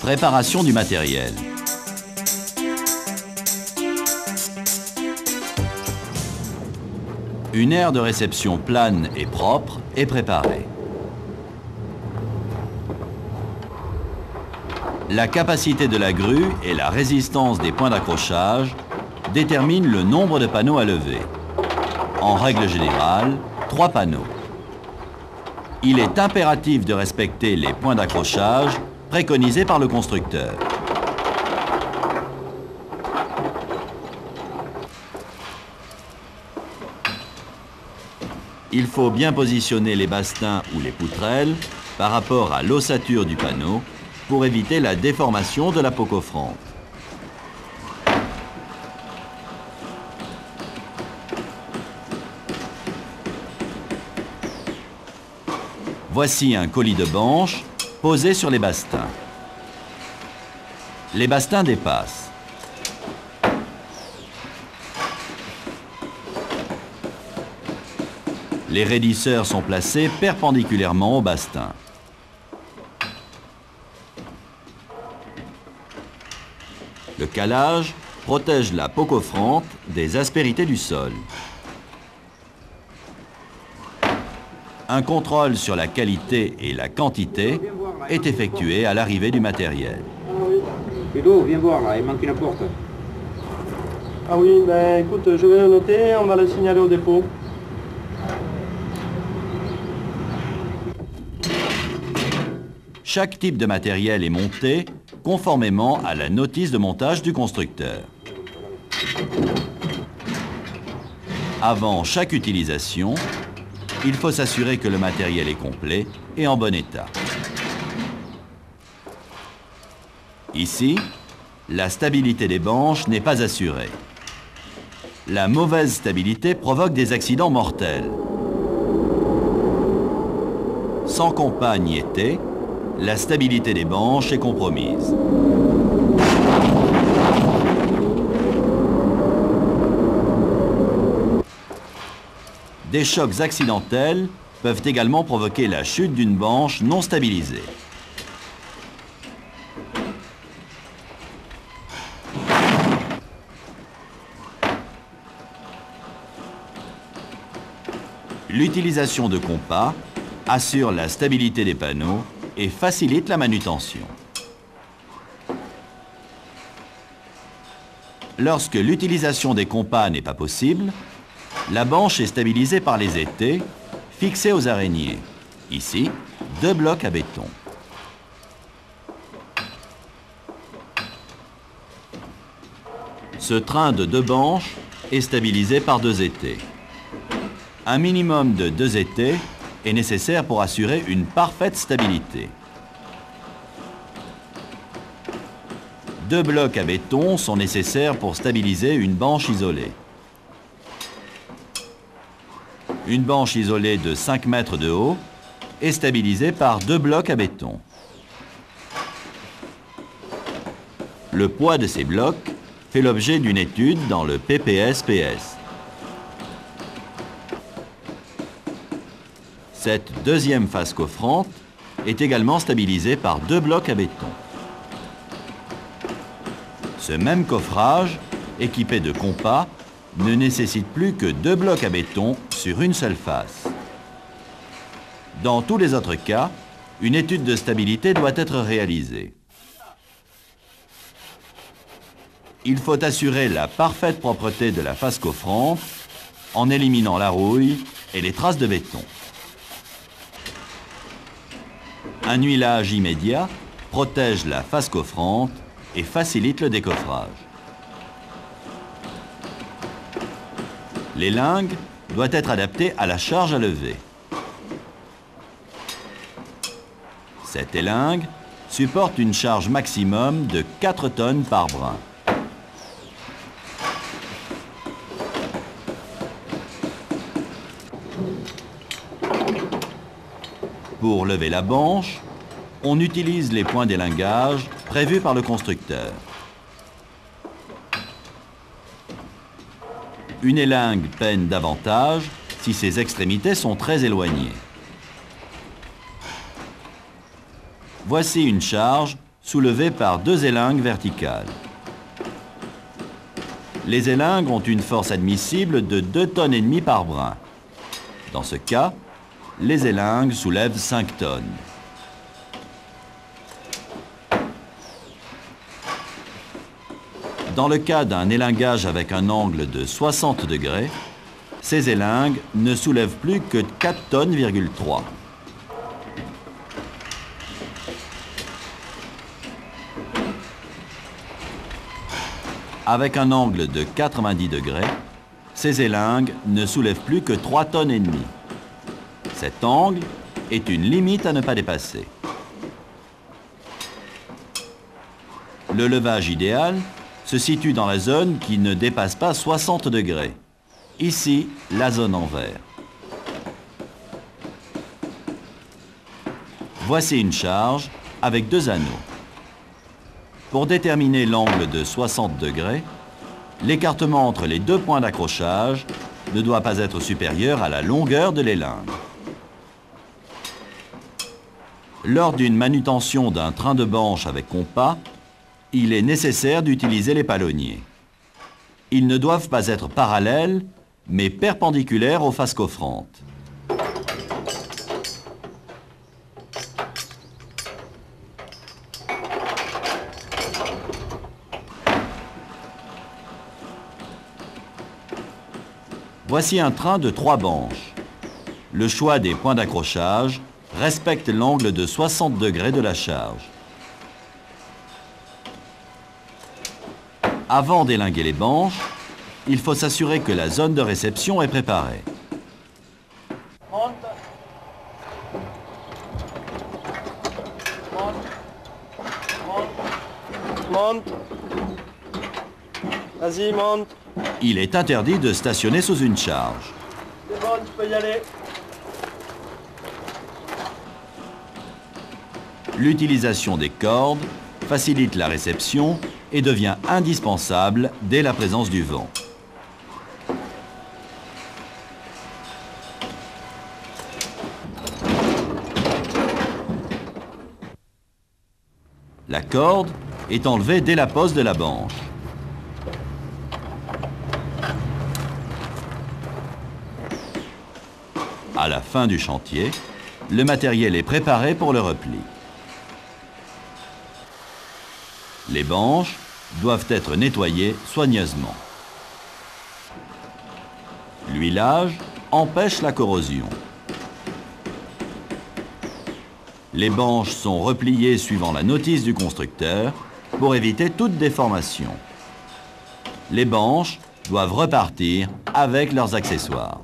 Préparation du matériel. Une aire de réception plane et propre est préparée. La capacité de la grue et la résistance des points d'accrochage déterminent le nombre de panneaux à lever. En règle générale, 3 panneaux. Il est impératif de respecter les points d'accrochage préconisés par le constructeur. Il faut bien positionner les bastings ou les poutrelles par rapport à l'ossature du panneau pour éviter la déformation de la peau coffrante. Voici un colis de banche posé sur les bastings. Les bastings dépassent. Les raidisseurs sont placés perpendiculairement au bastin. Le calage protège la peau coffrante des aspérités du sol. Un contrôle sur la qualité et la quantité est effectué à l'arrivée du matériel. Ludo, viens voir là, il manque une porte. Ah oui, ben écoute, je vais le noter, on va le signaler au dépôt. Chaque type de matériel est monté conformément à la notice de montage du constructeur. Avant chaque utilisation, il faut s'assurer que le matériel est complet et en bon état. Ici, la stabilité des banches n'est pas assurée. La mauvaise stabilité provoque des accidents mortels. Sans compas ni étais, la stabilité des banches est compromise. Des chocs accidentels peuvent également provoquer la chute d'une banche non stabilisée. L'utilisation de compas assure la stabilité des panneaux et facilite la manutention. Lorsque l'utilisation des compas n'est pas possible, la banche est stabilisée par les étais fixés aux araignées. Ici, 2 blocs à béton. Ce train de 2 banches est stabilisé par 2 étais. Un minimum de 2 étais est nécessaire pour assurer une parfaite stabilité. 2 blocs à béton sont nécessaires pour stabiliser une banche isolée. Une banche isolée de 5 mètres de haut est stabilisée par 2 blocs à béton. Le poids de ces blocs fait l'objet d'une étude dans le PPS-PS. Cette deuxième face coffrante est également stabilisée par 2 blocs à béton. Ce même coffrage, équipé de compas, ne nécessite plus que 2 blocs à béton sur une seule face. Dans tous les autres cas, une étude de stabilité doit être réalisée. Il faut assurer la parfaite propreté de la face coffrante en éliminant la rouille et les traces de béton. Un huilage immédiat protège la face coffrante et facilite le décoffrage. L'élingue doit être adaptée à la charge à lever. Cette élingue supporte une charge maximum de 4 tonnes par brin. Pour lever la banche, on utilise les points d'élingage prévus par le constructeur. Une élingue peine davantage si ses extrémités sont très éloignées. Voici une charge soulevées par 2 élingues verticales. Les élingues ont une force admissible de 2,5 tonnes par brin. Dans ce cas, les élingues soulèvent 5 tonnes. Dans le cas d'un élingage avec un angle de 60 degrés, ces élingues ne soulèvent plus que 4,3 tonnes. Avec un angle de 90 degrés, ces élingues ne soulèvent plus que 3,5 tonnes. Cet angle est une limite à ne pas dépasser. Le levage idéal se situe dans la zone qui ne dépasse pas 60 degrés. Ici, la zone en vert. Voici une charge avec 2 anneaux. Pour déterminer l'angle de 60 degrés, l'écartement entre les 2 points d'accrochage ne doit pas être supérieur à la longueur de l'élingue. Lors d'une manutention d'un train de banche avec compas, il est nécessaire d'utiliser les palonniers. Ils ne doivent pas être parallèles, mais perpendiculaires aux faces coffrantes. Voici un train de 3 banches. Le choix des points d'accrochage respecte l'angle de 60 degrés de la charge. Avant d'élinguer les banches, il faut s'assurer que la zone de réception est préparée. Monte. Monte. Monte. Vas-y, monte. Il est interdit de stationner sous une charge. C'est bon, tu peux y aller. L'utilisation des cordes facilite la réception et devient indispensable dès la présence du vent. La corde est enlevée dès la pose de la banche. À la fin du chantier, le matériel est préparé pour le repli. Les banches doivent être nettoyées soigneusement. L'huilage empêche la corrosion. Les banches sont repliées suivant la notice du constructeur pour éviter toute déformation. Les banches doivent repartir avec leurs accessoires.